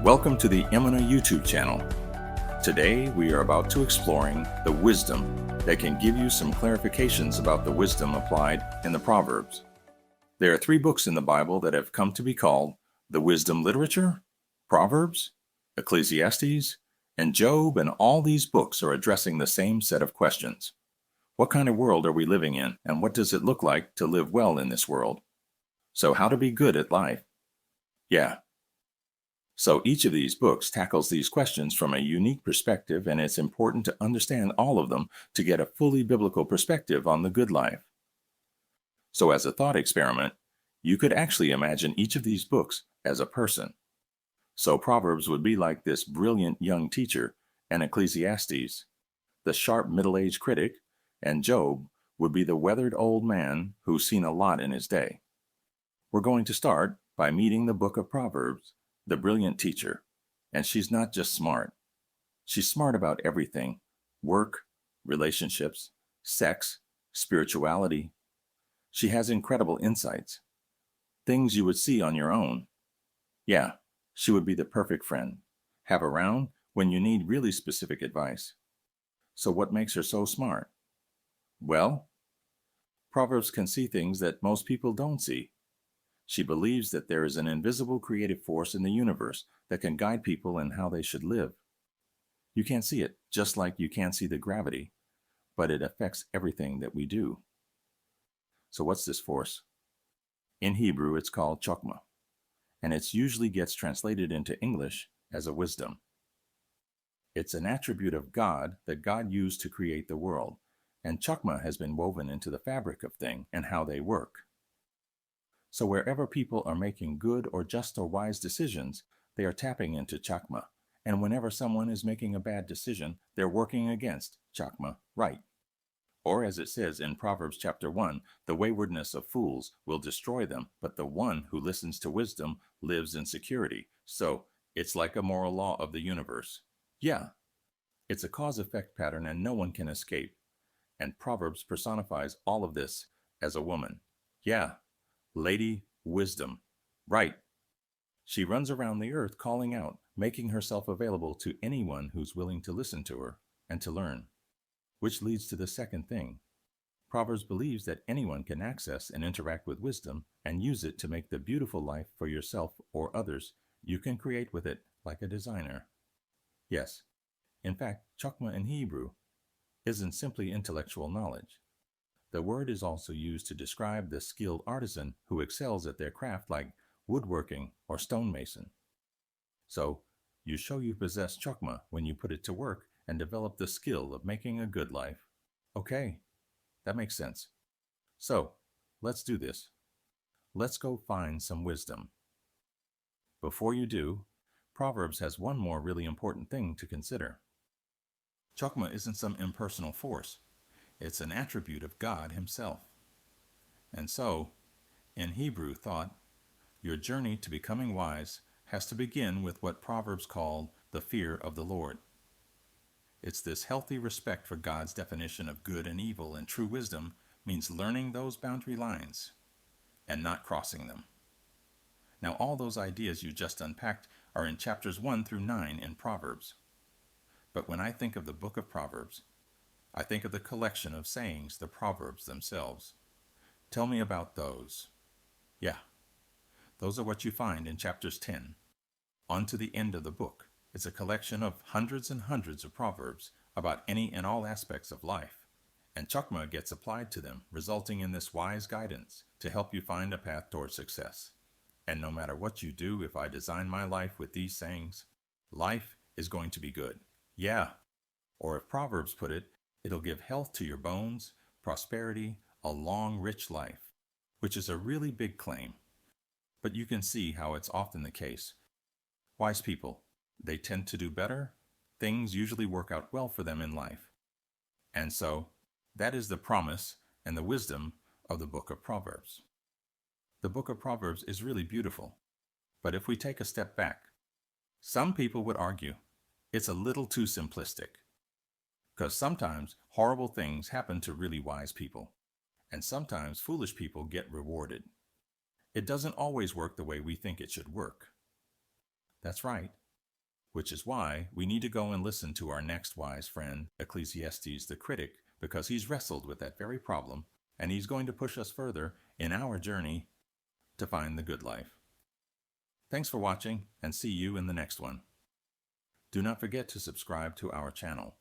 Welcome to the Emunah YouTube channel. Today we are about to exploring the wisdom that can give you some clarifications about the wisdom applied in the Proverbs. There are 3 books in the Bible that have come to be called the wisdom literature, Proverbs, Ecclesiastes, and Job, and all these books are addressing the same set of questions. What kind of world are we living in, and what does it look like to live well in this world? So how to be good at life? So each of these books tackles these questions from a unique perspective, and it's important to understand all of them to get a fully biblical perspective on the good life. So as a thought experiment, you could actually imagine each of these books as a person. So Proverbs would be like this brilliant young teacher, and Ecclesiastes, the sharp middle-aged critic, and Job would be the weathered old man who's seen a lot in his day. We're going to start by meeting the book of Proverbs, the brilliant teacher. And she's not just smart. She's smart about everything: work, relationships, sex, spirituality. She has incredible insights, things you would see on your own. She would be the perfect friend, have around when you need really specific advice. So what makes her so smart? Well, Proverbs can see things that most people don't see. She believes that there is an invisible creative force in the universe that can guide people in how they should live. You can't see it, just like you can't see the gravity, but it affects everything that we do. So what's this force? In Hebrew, it's called chokmah, and it usually gets translated into English as a wisdom. It's an attribute of God that God used to create the world, and chokmah has been woven into the fabric of things and how they work. So wherever people are making good or just or wise decisions, they are tapping into chokmah. And whenever someone is making a bad decision, they're working against chokmah, right? Or as it says in Proverbs chapter 1, the waywardness of fools will destroy them, but the one who listens to wisdom lives in security. So it's like a moral law of the universe. It's a cause-effect pattern and no one can escape. And Proverbs personifies all of this as a woman. Lady Wisdom. Right. She runs around the earth calling out, making herself available to anyone who's willing to listen to her and to learn. Which leads to the second thing. Proverbs believes that anyone can access and interact with wisdom and use it to make the beautiful life for yourself or others you can create with it like a designer. Yes. In fact, chokmah in Hebrew isn't simply intellectual knowledge. The word is also used to describe the skilled artisan who excels at their craft, like woodworking or stonemason. So, you show you possess chokmah when you put it to work and develop the skill of making a good life. Okay, that makes sense. So, let's do this. Let's go find some wisdom. Before you do, Proverbs has one more really important thing to consider. Chokmah isn't some impersonal force. It's an attribute of God himself. And so, in Hebrew thought, your journey to becoming wise has to begin with what Proverbs called the fear of the Lord. It's this healthy respect for God's definition of good and evil, and true wisdom means learning those boundary lines and not crossing them. Now, all those ideas you just unpacked are in chapters 1 through 9 in Proverbs. But when I think of the book of Proverbs, I think of the collection of sayings, the Proverbs themselves. Tell me about those. Those are what you find in chapters 10. On to the end of the book. It's a collection of hundreds and hundreds of Proverbs about any and all aspects of life. And chokmah gets applied to them, resulting in this wise guidance to help you find a path toward success. And no matter what you do, if I design my life with these sayings, life is going to be good. Or if Proverbs put it, it'll give health to your bones, prosperity, a long, rich life, which is a really big claim. But you can see how it's often the case. Wise people, they tend to do better. Things usually work out well for them in life. And so, that is the promise and the wisdom of the book of Proverbs. The book of Proverbs is really beautiful. But if we take a step back, some people would argue it's a little too simplistic. Because sometimes horrible things happen to really wise people, and sometimes foolish people get rewarded. It doesn't always work the way we think it should work. That's right. which is why we need to go and listen to our next wise friend, Ecclesiastes the critic, because he's wrestled with that very problem, and he's going to push us further in our journey to find the good life. Thanks for watching, and see you in the next one. Do not forget to subscribe to our channel.